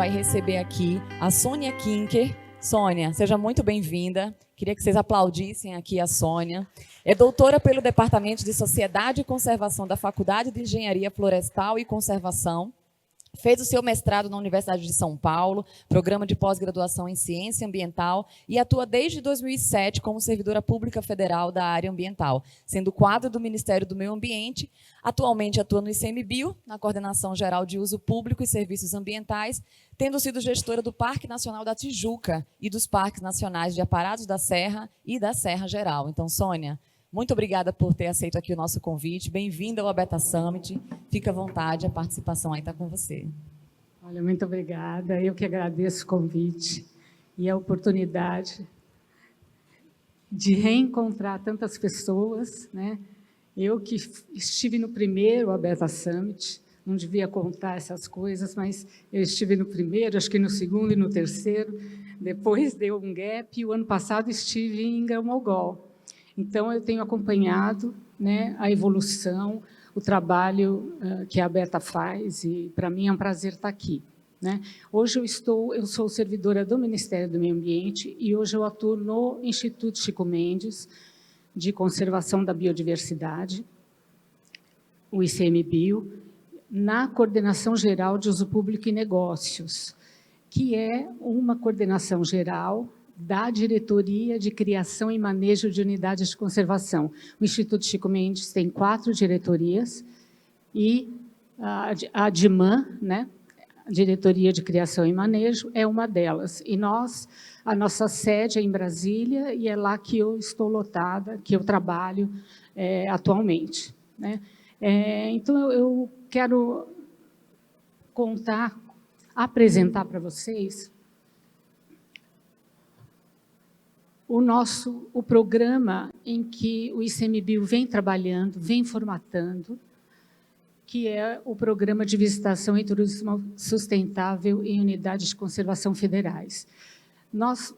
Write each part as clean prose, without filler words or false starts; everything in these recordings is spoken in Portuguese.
vai receber aqui a Sônia Kinker. Sônia, seja muito bem-vinda. Queria que vocês aplaudissem aqui a Sônia. É doutora pelo Departamento de Sociedade e Conservação da Faculdade de Engenharia Florestal e Conservação. Fez o seu mestrado na Universidade de São Paulo, programa de pós-graduação em Ciência Ambiental e atua desde 2007 como servidora pública federal da área ambiental, sendo quadro do Ministério do Meio Ambiente. Atualmente atua no ICMBio, na Coordenação Geral de Uso Público e Serviços Ambientais, tendo sido gestora do Parque Nacional da Tijuca e dos Parques Nacionais de Aparados da Serra e da Serra Geral. Então, Sônia, muito obrigada por ter aceito aqui o nosso convite. Bem-vinda ao Abeta Summit. Fica à vontade, a participação aí está com você. Olha, muito obrigada. Eu que agradeço o convite e a oportunidade de reencontrar tantas pessoas, né? Eu que estive no primeiro Abeta Summit, não devia contar essas coisas, mas eu estive no primeiro, acho que no segundo e no terceiro. Depois deu um gap e o ano passado estive em Grão-Mogol. Então, eu tenho acompanhado, né, a evolução, o trabalho que a Abeta faz, e para mim é um prazer estar aqui, né? Hoje eu sou servidora do Ministério do Meio Ambiente e hoje eu atuo no Instituto Chico Mendes de Conservação da Biodiversidade, o ICMBio, na Coordenação Geral de Uso Público e Negócios, que é uma coordenação geral da Diretoria de Criação e Manejo de Unidades de Conservação. O Instituto Chico Mendes tem 4 diretorias e a DIMAN, né, a Diretoria de Criação e Manejo, é uma delas. E a nossa sede é em Brasília e é lá que eu estou lotada, que eu trabalho atualmente, né? Então, eu quero apresentar para vocês o programa em que o ICMBio vem trabalhando, vem formatando, que é o Programa de Visitação e Turismo Sustentável em Unidades de Conservação Federais. Nós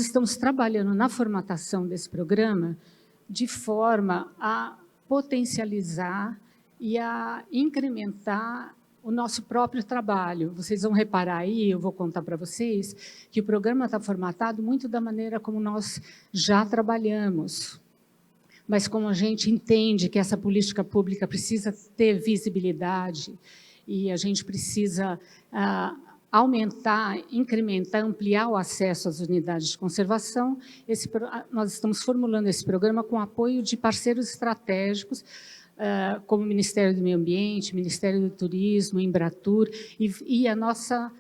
estamos trabalhando na formatação desse programa de forma a potencializar e a incrementar o nosso próprio trabalho. Vocês vão reparar aí, eu vou contar para vocês, que o programa está formatado muito da maneira como nós já trabalhamos, mas como a gente entende que essa política pública precisa ter visibilidade e a gente precisa aumentar, incrementar, ampliar o acesso às unidades de conservação, nós estamos formulando esse programa com apoio de parceiros estratégicos, como o Ministério do Meio Ambiente, Ministério do Turismo, Embratur, e a nossa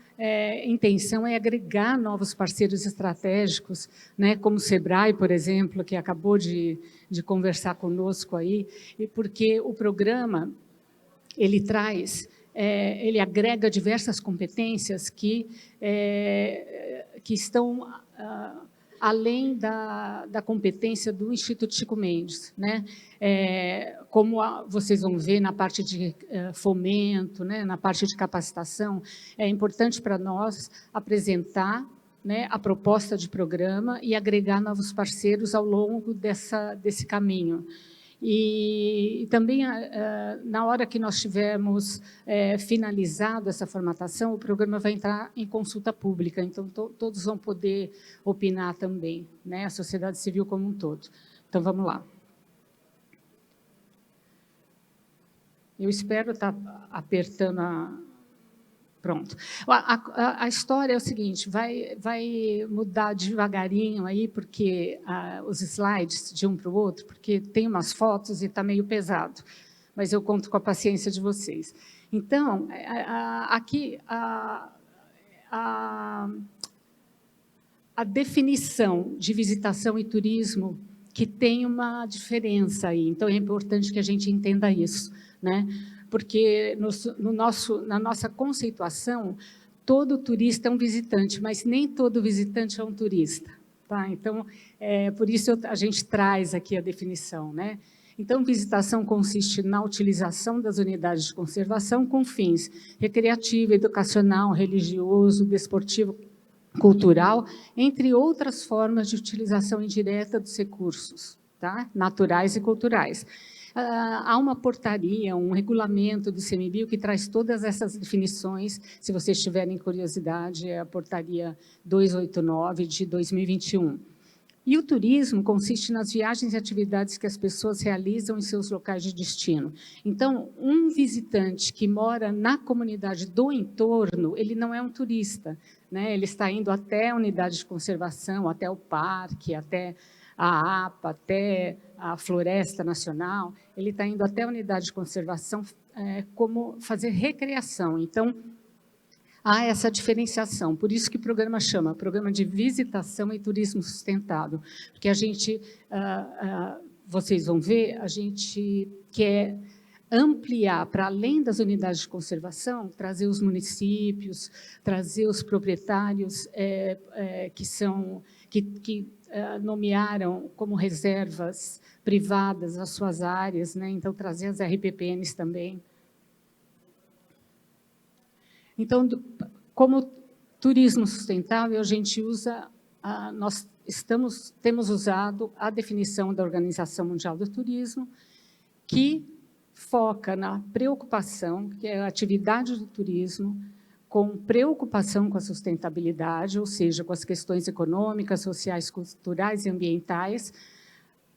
intenção é agregar novos parceiros estratégicos, né, como o SEBRAE, por exemplo, que acabou de conversar conosco aí, porque o programa, ele agrega diversas competências que estão além da competência do Instituto Chico Mendes, né? Como vocês vão ver na parte de fomento, né, na parte de capacitação, é importante para nós apresentar, né, a proposta de programa e agregar novos parceiros ao longo desse caminho. E também, na hora que nós tivermos finalizado essa formatação, o programa vai entrar em consulta pública, então todos vão poder opinar também, né? A sociedade civil como um todo. Então, vamos lá. Eu espero estar apertando Pronto. A história é o seguinte, vai mudar devagarinho aí, porque os slides de um para o outro, porque tem umas fotos e está meio pesado, mas eu conto com a paciência de vocês. Então, aqui a definição de visitação e turismo, que tem uma diferença aí, então é importante que a gente entenda isso, né? Porque na nossa conceituação, todo turista é um visitante, mas nem todo visitante é um turista, tá? Então, por isso a gente traz aqui a definição, né? Então, visitação consiste na utilização das unidades de conservação com fins recreativo, educacional, religioso, desportivo, cultural, entre outras formas de utilização indireta dos recursos, tá? Naturais e culturais. Há uma portaria, um regulamento do ICMBio que traz todas essas definições, se vocês tiverem curiosidade, é a portaria 289 de 2021. E o turismo consiste nas viagens e atividades que as pessoas realizam em seus locais de destino. Então, um visitante que mora na comunidade do entorno, ele não é um turista, né? Ele está indo até a unidade de conservação, até o parque, até a APA, até a Floresta Nacional, ele está indo até a unidade de conservação como fazer recreação. Então, há essa diferenciação, por isso que o programa chama Programa de Visitação e Turismo Sustentável, porque a gente, vocês vão ver, a gente quer ampliar para além das unidades de conservação, trazer os municípios, trazer os proprietários que nomearam como reservas privadas as suas áreas, né? Então, trazer as RPPNs também. Então, como turismo sustentável, a gente usa, nós temos usado a definição da Organização Mundial do Turismo, que foca na preocupação, que é a atividade do turismo, com preocupação com a sustentabilidade, ou seja, com as questões econômicas, sociais, culturais e ambientais,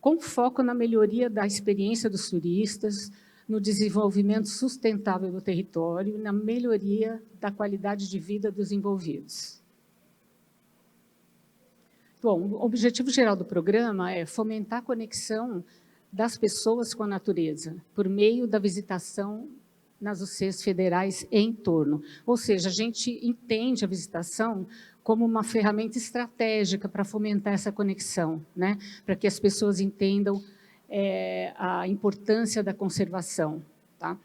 com foco na melhoria da experiência dos turistas, no desenvolvimento sustentável do território e na melhoria da qualidade de vida dos envolvidos. Bom, o objetivo geral do programa é fomentar a conexão das pessoas com a natureza, por meio da visitação nas UCs federais em torno. Ou seja, a gente entende a visitação como uma ferramenta estratégica para fomentar essa conexão, né? Para que as pessoas entendam a importância da conservação. Tá?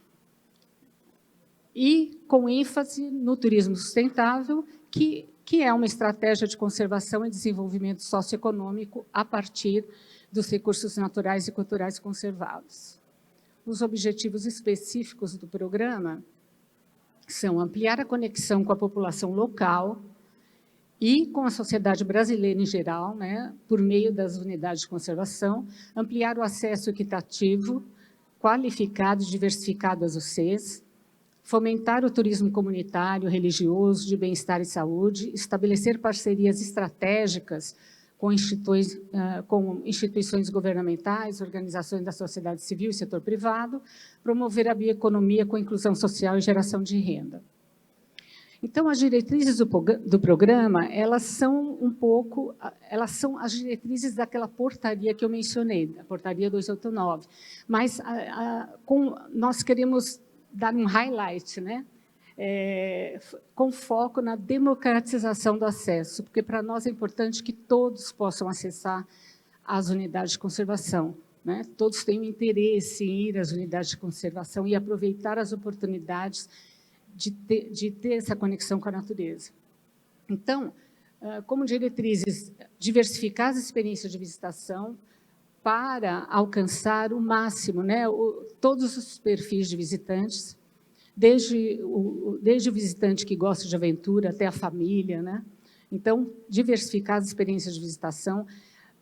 E com ênfase no turismo sustentável, que é uma estratégia de conservação e desenvolvimento socioeconômico a partir dos recursos naturais e culturais conservados. Os objetivos específicos do programa são ampliar a conexão com a população local e com a sociedade brasileira em geral, né, por meio das unidades de conservação, ampliar o acesso equitativo, qualificado e diversificado às UCs, fomentar o turismo comunitário, religioso, de bem-estar e saúde, estabelecer parcerias estratégicas com instituições governamentais, organizações da sociedade civil e setor privado, promover a bioeconomia com inclusão social e geração de renda. Então, as diretrizes do programa, elas são as diretrizes daquela portaria que eu mencionei, a portaria 289, mas nós queremos dar um highlight, né? Com foco na democratização do acesso, porque para nós é importante que todos possam acessar as unidades de conservação, né? Todos têm um interesse em ir às unidades de conservação e aproveitar as oportunidades de ter essa conexão com a natureza. Então, como diretrizes, diversificar as experiências de visitação para alcançar o máximo, né? Todos os perfis de visitantes, desde o visitante que gosta de aventura até a família, né? Então, diversificar as experiências de visitação,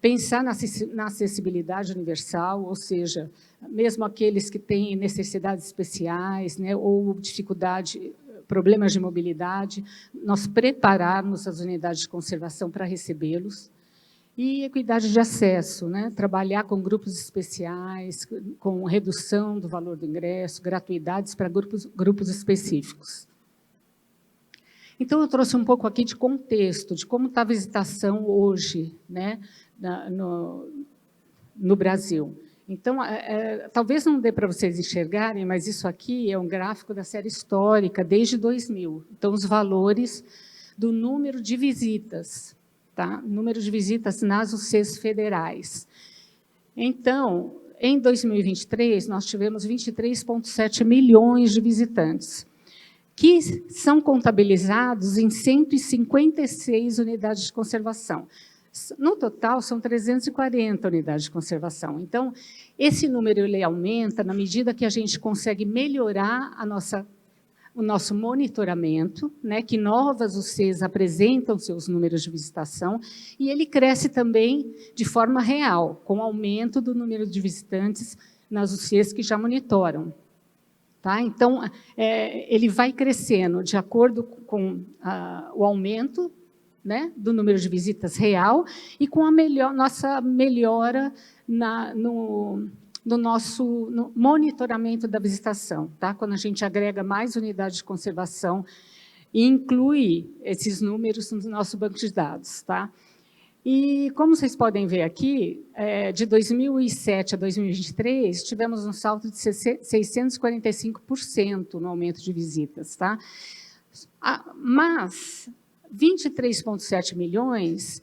pensar na acessibilidade universal, ou seja, mesmo aqueles que têm necessidades especiais, né, ou problemas de mobilidade, nós prepararmos as unidades de conservação para recebê-los. E equidade de acesso, né, trabalhar com grupos especiais, com redução do valor do ingresso, gratuidades para grupos específicos. Então, eu trouxe um pouco aqui de contexto, de como está a visitação hoje, né, no Brasil. Então, talvez não dê para vocês enxergarem, mas isso aqui é um gráfico da série histórica, desde 2000. Então, os valores do número de visitas, tá? Número de visitas nas UCs federais. Então, em 2023, nós tivemos 23,7 milhões de visitantes, que são contabilizados em 156 unidades de conservação. No total, são 340 unidades de conservação. Então, esse número ele aumenta na medida que a gente consegue melhorar o nosso monitoramento, né, que novas UCs apresentam seus números de visitação, e ele cresce também de forma real, com o aumento do número de visitantes nas UCs que já monitoram. Tá? Então, ele vai crescendo de acordo com o aumento, né, do número de visitas real e com a nossa melhora no nosso monitoramento da visitação. Tá? Quando a gente agrega mais unidades de conservação e inclui esses números no nosso banco de dados. Tá? E, como vocês podem ver aqui, de 2007 a 2023, tivemos um salto de 645% no aumento de visitas. Tá? Mas 23,7 milhões,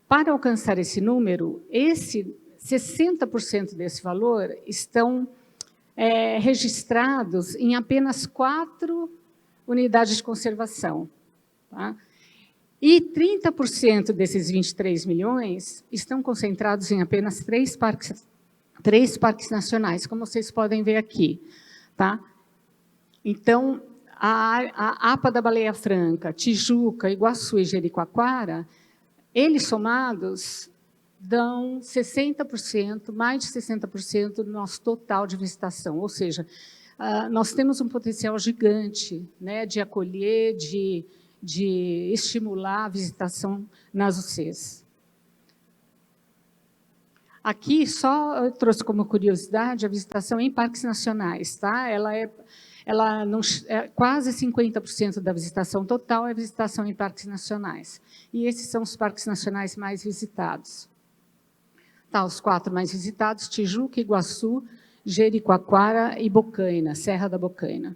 para alcançar esse número, 60% desse valor estão registrados em apenas 4 unidades de conservação. Tá? E 30% desses 23 milhões estão concentrados em apenas 3 parques nacionais, como vocês podem ver aqui. Tá? Então, a APA da Baleia Franca, Tijuca, Iguaçu e Jericoacoara, eles somados dão 60%, mais de 60% do nosso total de visitação. Ou seja, nós temos um potencial gigante, né, de acolher, de estimular a visitação nas UCs. Aqui, só eu trouxe como curiosidade a visitação em parques nacionais. Tá? Ela não, quase 50% da visitação total é visitação em parques nacionais. E esses são os parques nacionais mais visitados. Tá, os 4 mais visitados: Tijuca, Iguaçu, Jericoacoara e Bocaina, Serra da Bocaina.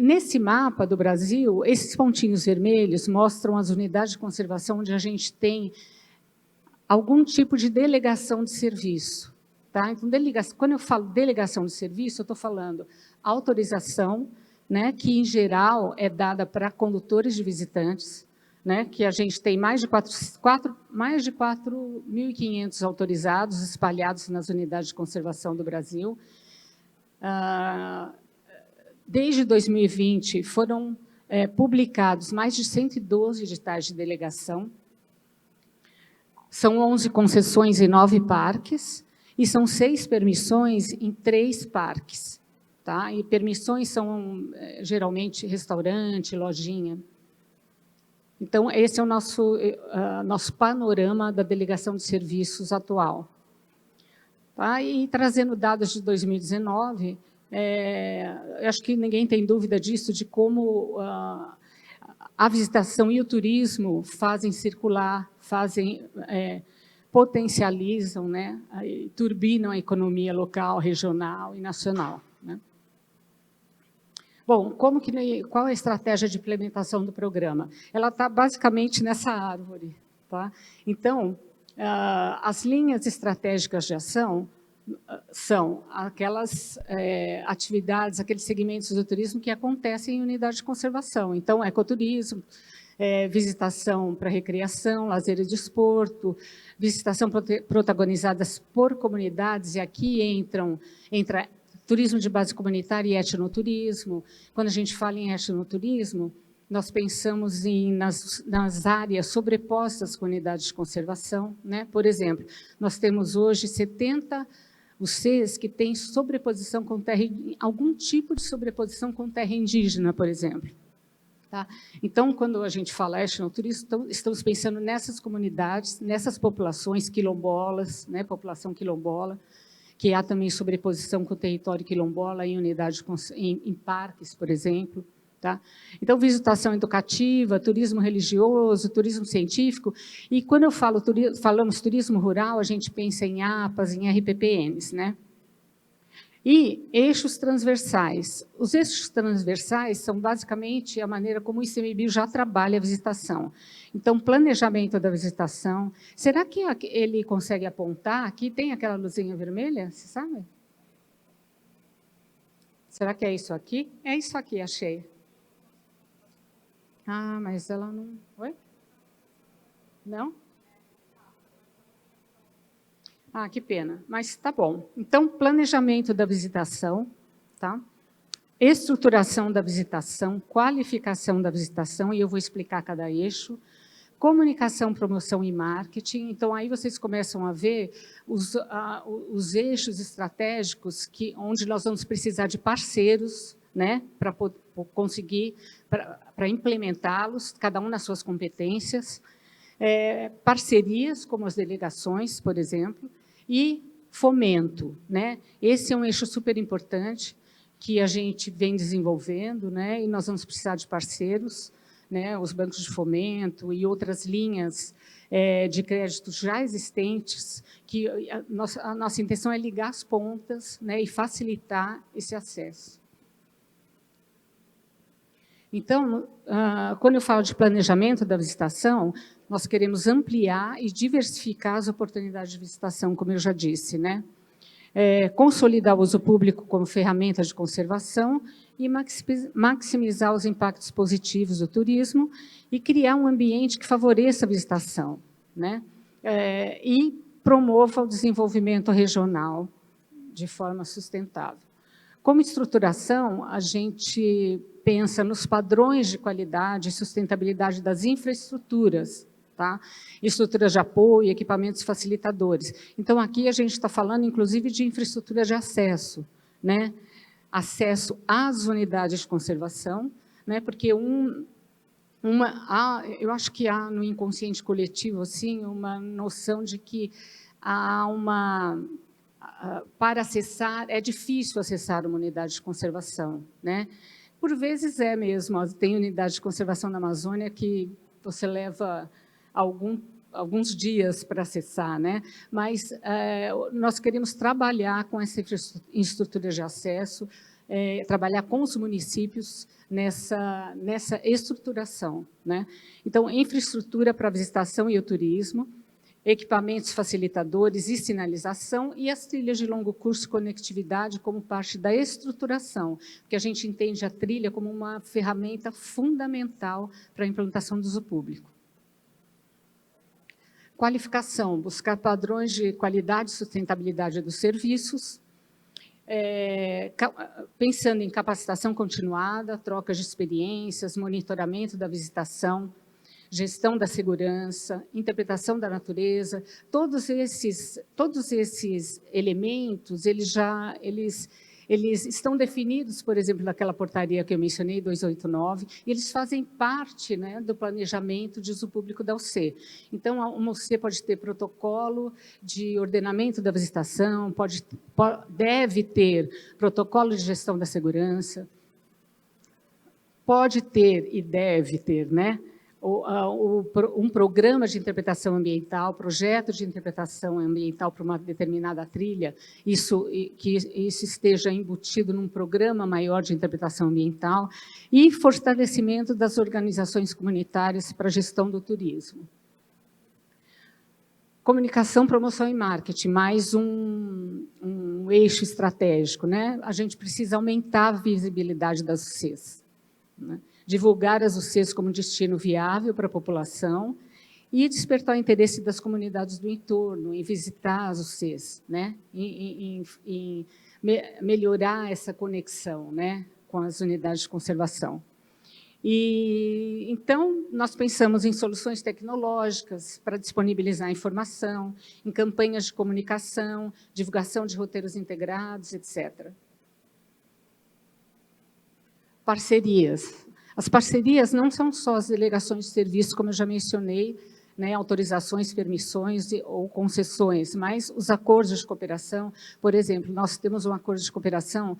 Nesse mapa do Brasil, esses pontinhos vermelhos mostram as unidades de conservação onde a gente tem algum tipo de delegação de serviço. Tá? Então, quando eu falo delegação de serviço, eu estou falando autorização, né, que, em geral, é dada para condutores de visitantes, né, que a gente tem mais de 4.500 autorizados espalhados nas unidades de conservação do Brasil. Desde 2020, foram publicados mais de 112 editais de delegação. São 11 concessões em 9 parques e são 6 permissões em 3 parques. Tá? E permissões são, geralmente, restaurante, lojinha. Então, esse é o nosso panorama da delegação de serviços atual. Tá? E trazendo dados de 2019, acho que ninguém tem dúvida disso, de como a visitação e o turismo fazem circular, potencializam, né, turbinam a economia local, regional e nacional. Né? Bom, qual é a estratégia de implementação do programa? Ela está basicamente nessa árvore. Tá? Então, as linhas estratégicas de ação são aquelas atividades, aqueles segmentos do turismo que acontecem em unidade de conservação. Então, ecoturismo, visitação para recreação, lazer e desporto, visitação protagonizadas por comunidades, e aqui entra turismo de base comunitária e etnoturismo. Quando a gente fala em etnoturismo, nós pensamos nas áreas sobrepostas com unidades de conservação. Né? Por exemplo, nós temos hoje 70 UCs que têm sobreposição com terra, algum tipo de sobreposição com terra indígena, por exemplo. Tá? Então, quando a gente fala etnoturismo, estamos pensando nessas comunidades, nessas populações quilombolas, né, população quilombola, que há também sobreposição com o território quilombola em unidades, em parques, por exemplo. Tá? Então, visitação educativa, turismo religioso, turismo científico. E quando falamos turismo rural, a gente pensa em APAs, em RPPNs. Né? E eixos transversais. Os eixos transversais são basicamente a maneira como o ICMBio já trabalha a visitação. Então, planejamento da visitação. Será que ele consegue apontar? Aqui tem aquela luzinha vermelha, você sabe? Será que é isso aqui? É isso aqui, achei. Ah, mas ela não... Oi? Não? Ah, que pena, mas tá bom. Então, planejamento da visitação, tá? Estruturação da visitação, qualificação da visitação, e eu vou explicar cada eixo. Comunicação, promoção e marketing. Então, aí vocês começam a ver os eixos estratégicos onde nós vamos precisar de parceiros, né, para conseguir, para implementá-los, cada um nas suas competências. Parcerias, como as delegações, por exemplo, e fomento, né? Esse é um eixo super importante que a gente vem desenvolvendo, né? E nós vamos precisar de parceiros, né? Os bancos de fomento e outras linhas de crédito já existentes, que a nossa intenção é ligar as pontas, né? E facilitar esse acesso. Então, quando eu falo de planejamento da visitação, nós queremos ampliar e diversificar as oportunidades de visitação, como eu já disse, né? Consolidar o uso público como ferramenta de conservação e maximizar os impactos positivos do turismo e criar um ambiente que favoreça a visitação, né? E promova o desenvolvimento regional de forma sustentável. Como estruturação, a gente pensa nos padrões de qualidade e sustentabilidade das infraestruturas, tá? Estruturas de apoio, equipamentos facilitadores. Então, aqui a gente está falando, inclusive, de infraestrutura de acesso, né? Acesso às unidades de conservação, né? Porque eu acho que há no inconsciente coletivo assim, uma noção de que há para acessar, é difícil acessar uma unidade de conservação, né? Por vezes é mesmo, tem unidade de conservação na Amazônia que você leva alguns dias para acessar, né? Mas nós queremos trabalhar com essa infraestrutura de acesso, trabalhar com os municípios nessa estruturação, né? Então, infraestrutura para a visitação e o turismo, equipamentos facilitadores e sinalização e as trilhas de longo curso e conectividade como parte da estruturação, porque a gente entende a trilha como uma ferramenta fundamental para a implantação do uso público. Qualificação, buscar padrões de qualidade e sustentabilidade dos serviços, pensando em capacitação continuada, troca de experiências, monitoramento da visitação, gestão da segurança, interpretação da natureza, todos esses elementos, eles estão definidos, por exemplo, naquela portaria que eu mencionei, 289, e eles fazem parte, né, do planejamento de uso público da UC. Então, uma UC pode ter protocolo de ordenamento da visitação, deve ter protocolo de gestão da segurança, pode ter e deve ter, né, um programa de interpretação ambiental, projeto de interpretação ambiental para uma determinada trilha, que isso esteja embutido num programa maior de interpretação ambiental e fortalecimento das organizações comunitárias para a gestão do turismo. Comunicação, promoção e marketing, mais um eixo estratégico, né? A gente precisa aumentar a visibilidade das UCs, né? Divulgar as UCs como destino viável para a população e despertar o interesse das comunidades do entorno em visitar as UCs, né? em melhorar essa conexão, né, com as unidades de conservação. E, então, nós pensamos em soluções tecnológicas para disponibilizar informação, em campanhas de comunicação, divulgação de roteiros integrados, etc. Parcerias. As parcerias não são só as delegações de serviço, como eu já mencionei, né, autorizações, permissões ou concessões, mas os acordos de cooperação. Por exemplo, nós temos um acordo de cooperação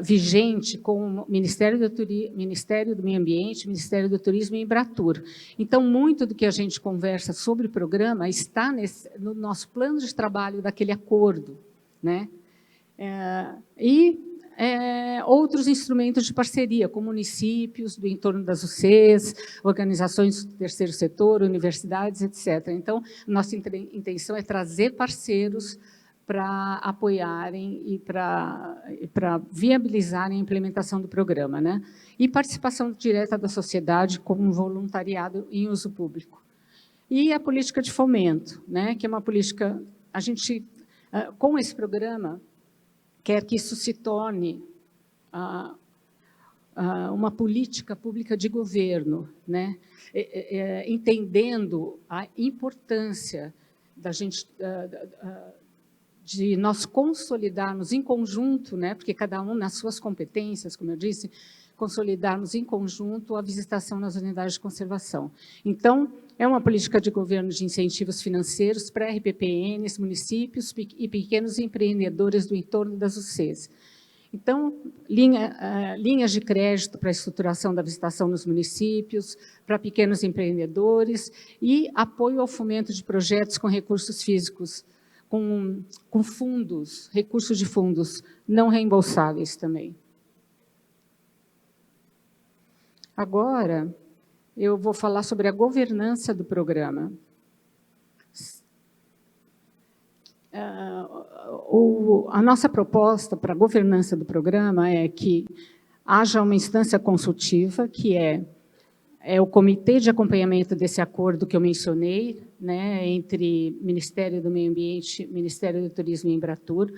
vigente com o Ministério do Meio Ambiente, Ministério do Turismo e Embratur. Então, muito do que a gente conversa sobre o programa está no nosso plano de trabalho daquele acordo, né? Outros instrumentos de parceria, com municípios do entorno das UCs, organizações do terceiro setor, universidades, etc. Então, nossa intenção é trazer parceiros para apoiarem e para viabilizarem a implementação do programa, né? E participação direta da sociedade como um voluntariado em uso público. E a política de fomento, né? Que é uma política, a gente, com esse programa, quer que isso se torne uma política pública de governo, né? Entendendo a importância de nós consolidarmos em conjunto, né? Porque cada um nas suas competências, como eu disse, consolidarmos em conjunto a visitação nas unidades de conservação. Então, é uma política de governo de incentivos financeiros para RPPNs, municípios e pequenos empreendedores do entorno das UCs. Então, linhas de crédito para a estruturação da visitação nos municípios, para pequenos empreendedores e apoio ao fomento de projetos com recursos físicos, com fundos, recursos de fundos não reembolsáveis também. Agora, eu vou falar sobre a governança do programa. A nossa proposta para a governança do programa é que haja uma instância consultiva, que é o comitê de acompanhamento desse acordo que eu mencionei, né, entre Ministério do Meio Ambiente, Ministério do Turismo e Embratur.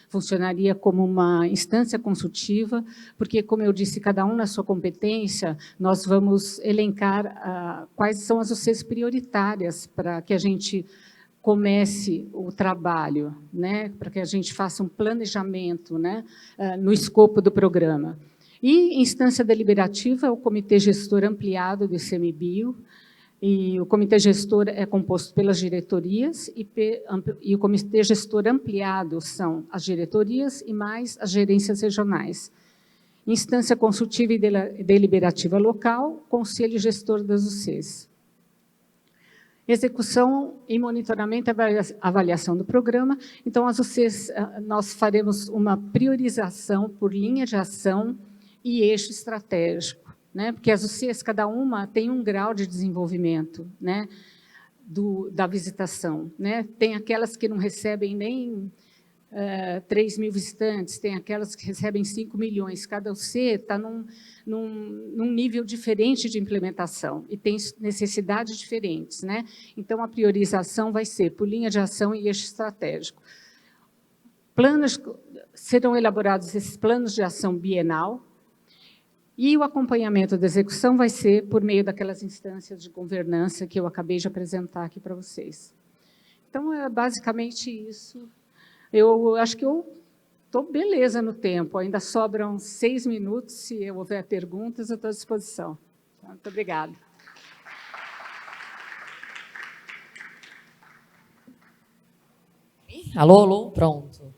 Funcionaria como uma instância consultiva, porque, como eu disse, cada um na sua competência, nós vamos elencar quais são as UCs prioritárias para que a gente comece o trabalho, né, para que a gente faça um planejamento, né, no escopo do programa. E instância deliberativa é o Comitê Gestor Ampliado do ICMBio, e o Comitê Gestor é composto pelas diretorias, e o Comitê Gestor Ampliado são as diretorias e mais as gerências regionais. Instância consultiva e deliberativa local, Conselho Gestor das UCs. Execução e monitoramento e avaliação do programa. Então, as UCs, nós faremos uma priorização por linha de ação e eixo estratégico, né? Porque as UCs, cada uma tem um grau de desenvolvimento, né, da visitação, né? Tem aquelas que não recebem nem 3 mil visitantes, tem aquelas que recebem 5 milhões. Cada UC está num nível diferente de implementação e tem necessidades diferentes, né? Então, a priorização vai ser por linha de ação e eixo estratégico. Serão elaborados esses planos de ação bienal, e o acompanhamento da execução vai ser por meio daquelas instâncias de governança que eu acabei de apresentar aqui para vocês. Então, é basicamente isso. Eu acho que eu estou beleza no tempo, ainda sobram 6 minutos, se houver perguntas, eu estou à disposição. Muito obrigada. Alô, alô, pronto.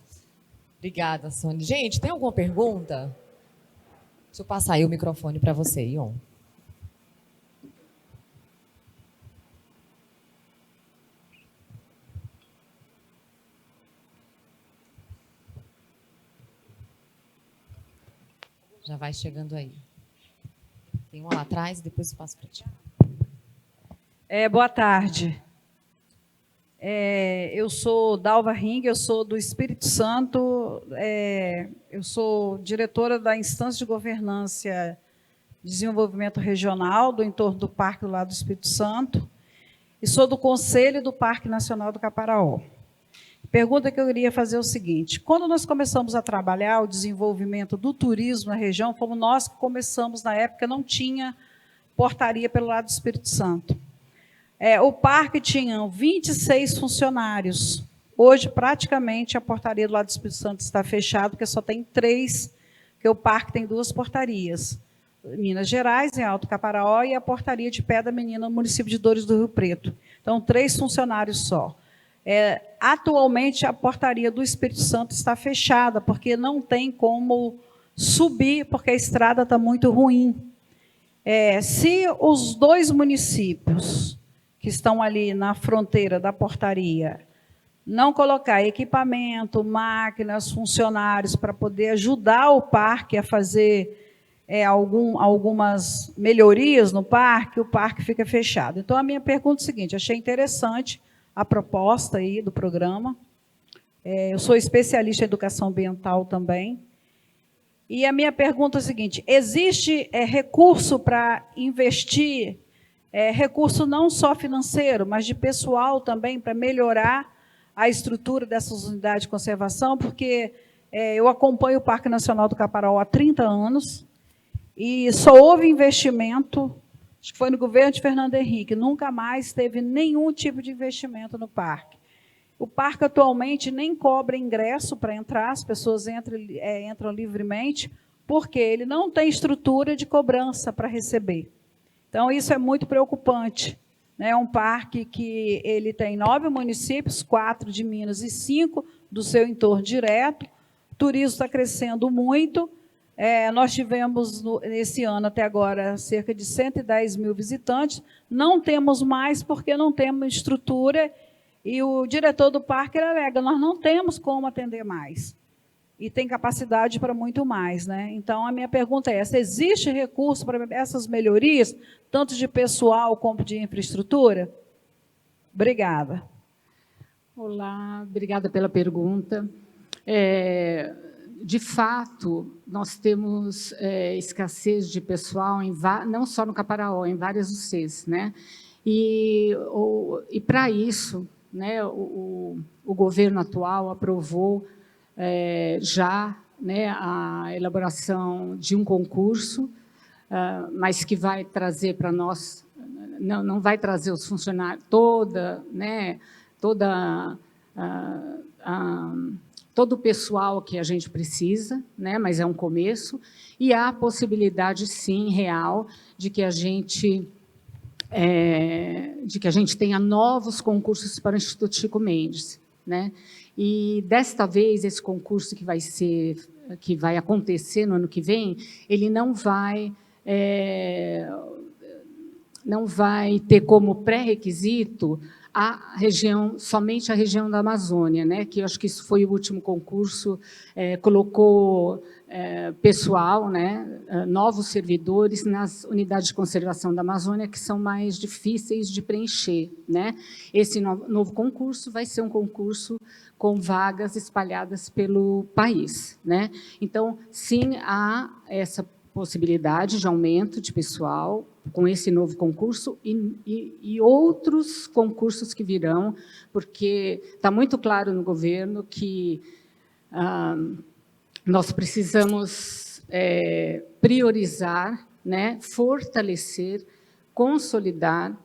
Obrigada, Sônia. Gente, tem alguma pergunta? Deixa eu passar aí o microfone para você, Ion. Já vai chegando aí. Tem uma lá atrás e depois eu passo para ti. Boa tarde. Eu sou Dalva Ring, eu sou do Espírito Santo, eu sou diretora da Instância de Governança e Desenvolvimento Regional do entorno do Parque lá do Espírito Santo e sou do Conselho do Parque Nacional do Caparaó. A pergunta que eu queria fazer é o seguinte: quando nós começamos a trabalhar o desenvolvimento do turismo na região, fomos nós que começamos, na época não tinha portaria pelo lado do Espírito Santo. O parque tinha 26 funcionários. Hoje, praticamente, a portaria do lado do Espírito Santo está fechada, porque só tem 3, porque o parque tem 2 portarias. Minas Gerais, em Alto Caparaó, e a portaria de Pé da Menina, no município de Dores do Rio Preto. Então, 3 funcionários só. Atualmente, a portaria do Espírito Santo está fechada, porque não tem como subir, porque a estrada está muito ruim. Se os 2 municípios que estão ali na fronteira da portaria, não colocar equipamento, máquinas, funcionários para poder ajudar o parque a fazer algumas melhorias no parque, o parque fica fechado. Então, a minha pergunta é a seguinte: achei interessante a proposta aí do programa. Eu sou especialista em educação ambiental também. E a minha pergunta é a seguinte: existe recurso para investir, recurso não só financeiro, mas de pessoal também, para melhorar a estrutura dessas unidades de conservação? Porque eu acompanho o Parque Nacional do Caparaó há 30 anos e só houve investimento, acho que foi no governo de Fernando Henrique, nunca mais teve nenhum tipo de investimento no parque. O parque atualmente nem cobra ingresso para entrar, as pessoas entram livremente, porque ele não tem estrutura de cobrança para receber. Então, isso é muito preocupante. É um parque que ele tem 9 municípios, 4 de Minas e 5 do seu entorno direto. O turismo está crescendo muito. Nós tivemos, esse ano até agora, cerca de 110 mil visitantes. Não temos mais porque não temos estrutura. E o diretor do parque alega, nós não temos como atender mais. E tem capacidade para muito mais, né? Então, a minha pergunta é essa: existe recurso para essas melhorias, tanto de pessoal como de infraestrutura? Obrigada. Olá, obrigada pela pergunta. De fato, nós temos escassez de pessoal, não só no Caparaó, em várias UCs, né? E para isso, né, o governo atual aprovou já, né, a elaboração de um concurso, mas que vai trazer para nós, não vai trazer os funcionários, todo o pessoal que a gente precisa, né, mas é um começo, e há a possibilidade, sim, real, de que a gente tenha novos concursos para o Instituto Chico Mendes, né? E desta vez esse concurso que vai acontecer no ano que vem, ele não vai ter como pré-requisito somente a região da Amazônia, né? Que eu acho que isso foi o último concurso, colocou pessoal, né? Novos servidores nas unidades de conservação da Amazônia, que são mais difíceis de preencher, né? Esse novo concurso vai ser um concurso com vagas espalhadas pelo país, né? Então, sim, há essa possibilidade de aumento de pessoal com esse novo concurso e outros concursos que virão, porque está muito claro no governo que nós precisamos priorizar, né, fortalecer, consolidar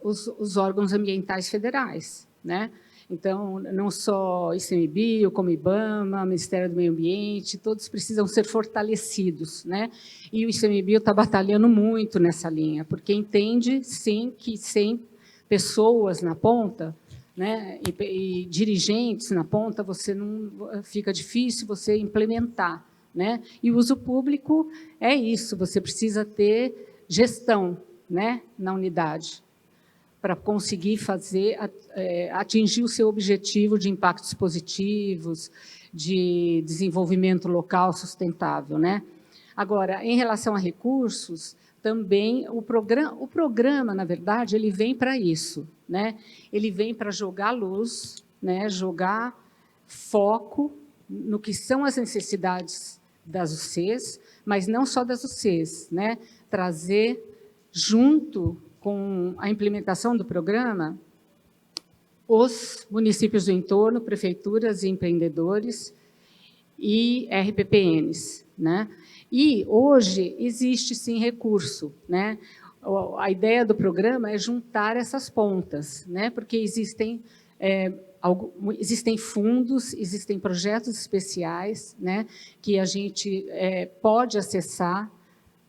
os órgãos ambientais federais, né? Então, não só ICMBio, como IBAMA, Ministério do Meio Ambiente, todos precisam ser fortalecidos, né? E o ICMBio está batalhando muito nessa linha, porque entende, sim, que sem pessoas na ponta, né, e dirigentes na ponta, fica difícil você implementar, né? E o uso público é isso, você precisa ter gestão, né, na unidade, para conseguir atingir o seu objetivo de impactos positivos, de desenvolvimento local sustentável, né? Agora, em relação a recursos, também o programa, na verdade, ele vem para isso, né? Ele vem para jogar luz, né? Jogar foco no que são as necessidades das UCs, mas não só das UCs, né? Trazer junto com a implementação do programa, os municípios do entorno, prefeituras e empreendedores e RPPNs, né? E hoje existe sim recurso, né? A ideia do programa é juntar essas pontas, né? Porque existem fundos, existem projetos especiais, né? Que a gente pode acessar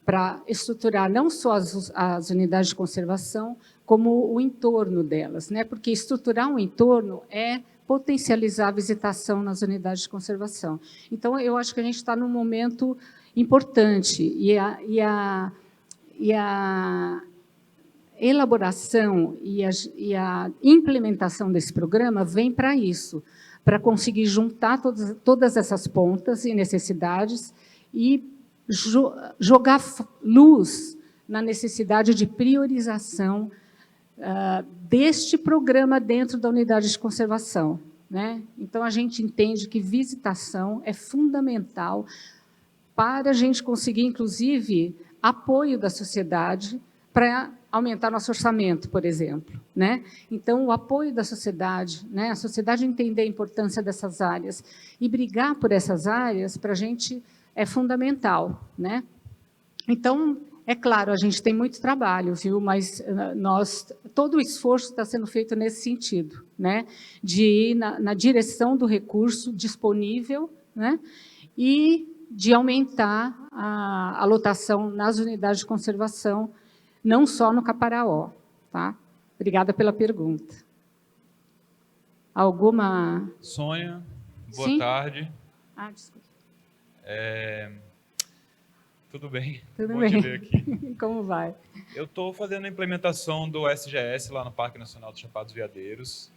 para estruturar não só as unidades de conservação, como o entorno delas, né? Porque estruturar um entorno é potencializar a visitação nas unidades de conservação. Então, eu acho que a gente está num momento importante e a elaboração e a implementação desse programa vem para isso, para conseguir juntar todas essas pontas e necessidades e jogar luz na necessidade de priorização deste programa dentro da unidade de conservação, né? Então, a gente entende que visitação é fundamental para a gente conseguir, inclusive, apoio da sociedade para aumentar nosso orçamento, por exemplo, né? Então, o apoio da sociedade, né? A sociedade entender a importância dessas áreas e brigar por essas áreas, para a gente, é fundamental, né? Então, é claro, a gente tem muito trabalho, viu? Mas todo o esforço está sendo feito nesse sentido, né? De ir na direção do recurso disponível, né? E de aumentar a lotação nas unidades de conservação, não só no Caparaó, tá? Obrigada pela pergunta. Alguma... Sônia, boa Sim? tarde. Desculpa. Tudo bem? Tudo Bom bem. te ver aqui. Como vai? Eu estou fazendo a implementação do SGS lá no Parque Nacional dos Chapados Veadeiros.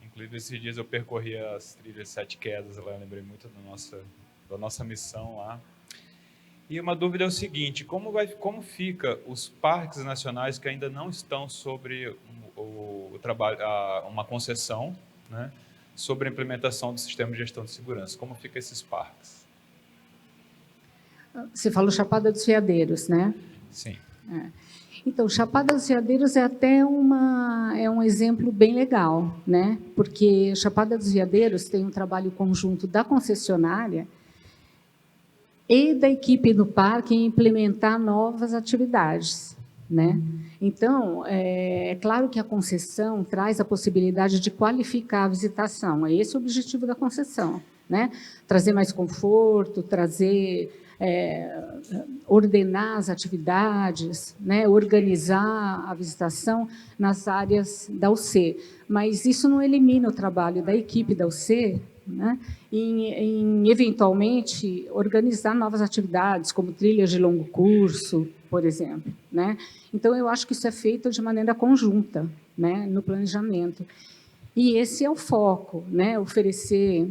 Inclusive, esses dias eu percorri as trilhas 7 Quedas lá, eu lembrei muito da nossa missão lá. E uma dúvida é o seguinte, como fica os parques nacionais que ainda não estão sobre o trabalho, uma concessão, né, sobre a implementação do sistema de gestão de segurança? Como ficam esses parques? Você falou Chapada dos Veadeiros, né? Sim. Então, Chapada dos Veadeiros é até um exemplo bem legal, né? Porque Chapada dos Veadeiros tem um trabalho conjunto da concessionária e da equipe do parque em implementar novas atividades, né? Então, é claro que a concessão traz a possibilidade de qualificar a visitação, é esse o objetivo da concessão, né? Trazer mais conforto, ordenar as atividades, né, organizar a visitação nas áreas da UC. Mas isso não elimina o trabalho da equipe da UC, né, em eventualmente, organizar novas atividades, como trilhas de longo curso, por exemplo, né? Então, eu acho que isso é feito de maneira conjunta, né, no planejamento. E esse é o foco, né, oferecer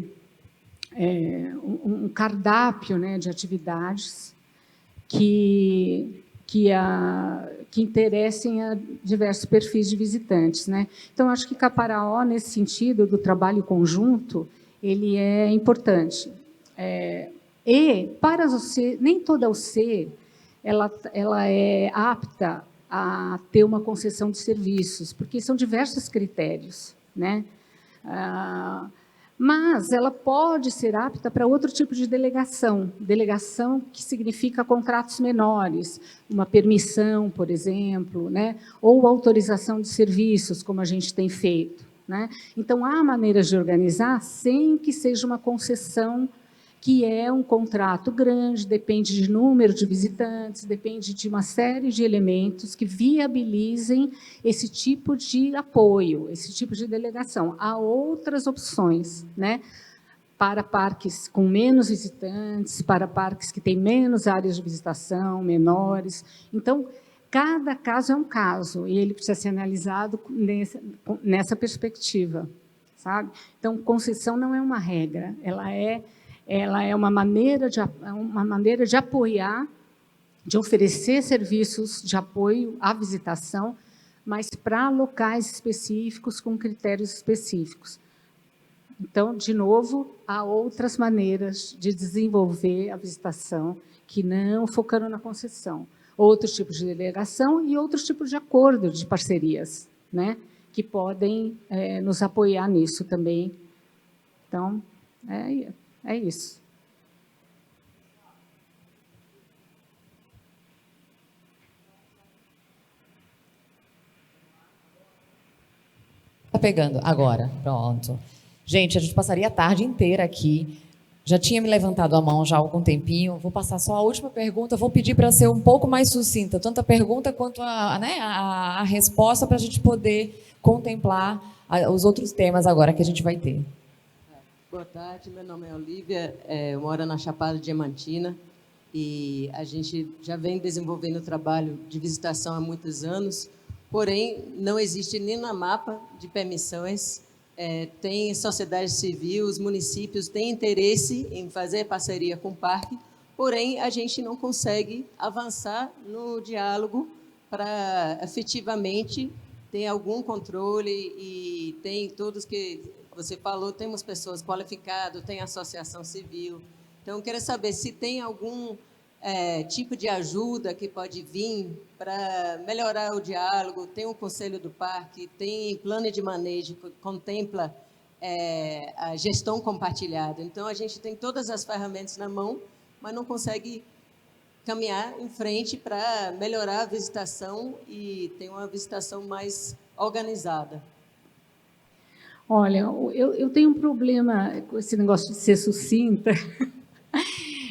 um cardápio, né, de atividades que interessem a diversos perfis de visitantes, né? Então, acho que Caparaó, nesse sentido do trabalho conjunto, ele é importante. E, para as UC, nem toda UC ela é apta a ter uma concessão de serviços, porque são diversos critérios, né? Mas ela pode ser apta para outro tipo de delegação que significa contratos menores, uma permissão, por exemplo, né? Ou autorização de serviços, como a gente tem feito, né? Então, há maneiras de organizar sem que seja uma concessão, que é um contrato grande, depende de número de visitantes, depende de uma série de elementos que viabilizem esse tipo de apoio, esse tipo de delegação. Há outras opções, né? Para parques com menos visitantes, para parques que têm menos áreas de visitação, menores. Então, cada caso é um caso, e ele precisa ser analisado nessa perspectiva, sabe? Então, concessão não é uma regra, ela é uma maneira de apoiar, de oferecer serviços de apoio à visitação, mas para locais específicos, com critérios específicos. Então, de novo, há outras maneiras de desenvolver a visitação que não focando na concessão. Outros tipos de delegação e outros tipos de acordo, de parcerias, né, que podem nos apoiar nisso também. Então, é isso. Tá pegando agora, pronto. Gente, a gente passaria a tarde inteira aqui. Já tinha me levantado a mão já há algum tempinho. Vou passar só a última pergunta. Vou pedir para ser um pouco mais sucinta, tanto a pergunta quanto a resposta, para a gente poder contemplar os outros temas agora que a gente vai ter. Boa tarde, meu nome é Olívia, eu moro na Chapada Diamantina e a gente já vem desenvolvendo o trabalho de visitação há muitos anos, porém, não existe nem na mapa de permissões, tem sociedade civil, os municípios têm interesse em fazer parceria com o parque, porém, a gente não consegue avançar no diálogo para efetivamente ter algum controle e tem todos que... Você falou, temos pessoas qualificadas, tem associação civil. Então, eu quero saber se tem algum tipo de ajuda que pode vir para melhorar o diálogo. Tem o Conselho do Parque, tem plano de manejo que contempla a gestão compartilhada. Então, a gente tem todas as ferramentas na mão, mas não consegue caminhar em frente para melhorar a visitação e ter uma visitação mais organizada. Olha, eu tenho um problema com esse negócio de ser sucinta,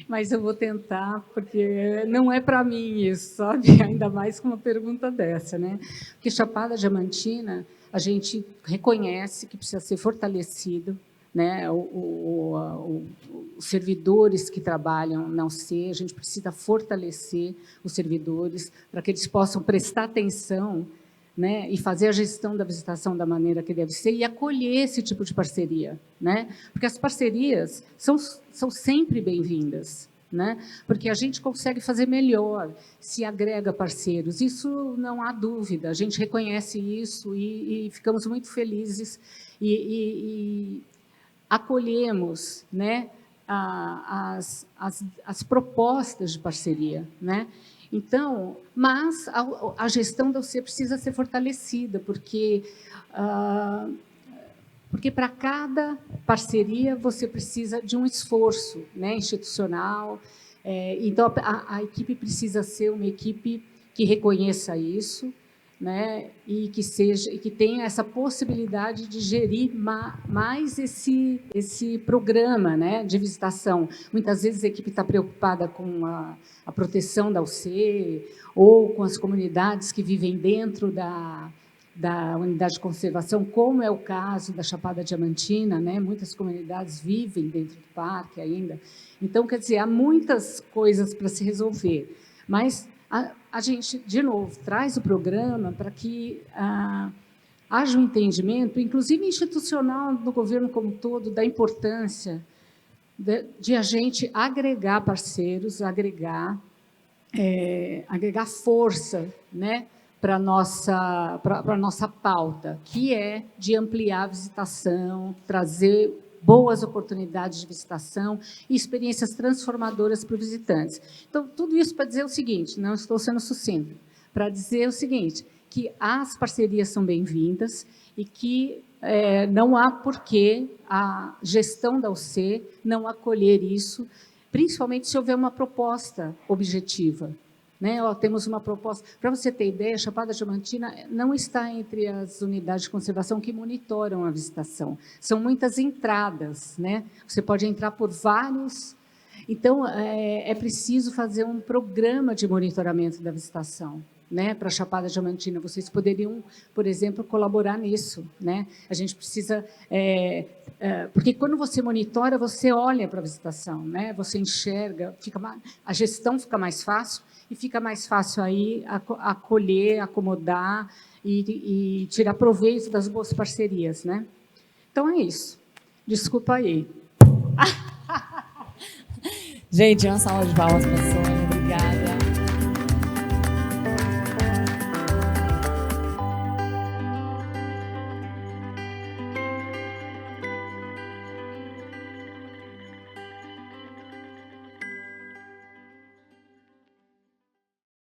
mas eu vou tentar, porque não é para mim isso, sabe? Ainda mais com uma pergunta dessa, né? Porque Chapada Diamantina, a gente reconhece que precisa ser fortalecido, né? Os servidores que trabalham na UC, a gente precisa fortalecer os servidores para que eles possam prestar atenção, né, e fazer a gestão da visitação da maneira que deve ser e acolher esse tipo de parceria, né? Porque as parcerias são sempre bem-vindas, né? Porque a gente consegue fazer melhor se agrega parceiros, isso não há dúvida, a gente reconhece isso e ficamos muito felizes e acolhemos, né, as propostas de parceria, né? Então, mas a gestão da UC precisa ser fortalecida, porque para cada parceria você precisa de um esforço, né, institucional. Então, a equipe precisa ser uma equipe que reconheça isso, né, e que tenha essa possibilidade de gerir mais esse programa, né, de visitação. Muitas vezes a equipe está preocupada com a proteção da UC ou com as comunidades que vivem dentro da unidade de conservação, como é o caso da Chapada Diamantina, né? Muitas comunidades vivem dentro do parque ainda. Então, quer dizer, há muitas coisas para se resolver, mas a gente, de novo, traz o programa para que haja um entendimento, inclusive institucional do governo como um todo, da importância de a gente agregar parceiros, agregar força, né, para a nossa pauta, que é de ampliar a visitação, trazer boas oportunidades de visitação e experiências transformadoras para os visitantes. Então, tudo isso para dizer o seguinte, não estou sendo sucinta, para dizer o seguinte, que as parcerias são bem-vindas e que não há porquê a gestão da UC não acolher isso, principalmente se houver uma proposta objetiva. Né? Temos uma proposta. Para você ter ideia, a Chapada Diamantina não está entre as unidades de conservação que monitoram a visitação. São muitas entradas, né? Você pode entrar por vários. Então, é preciso fazer um programa de monitoramento da visitação, né? Para a Chapada Diamantina. Vocês poderiam, por exemplo, colaborar nisso, né? A gente precisa... porque quando você monitora, você olha para a visitação, né? Você enxerga, a gestão fica mais fácil, e fica mais fácil aí acolher, acomodar e tirar proveito das boas parcerias, né? Então, é isso. Desculpa aí. Gente, uma salva de palmas para a Sônia.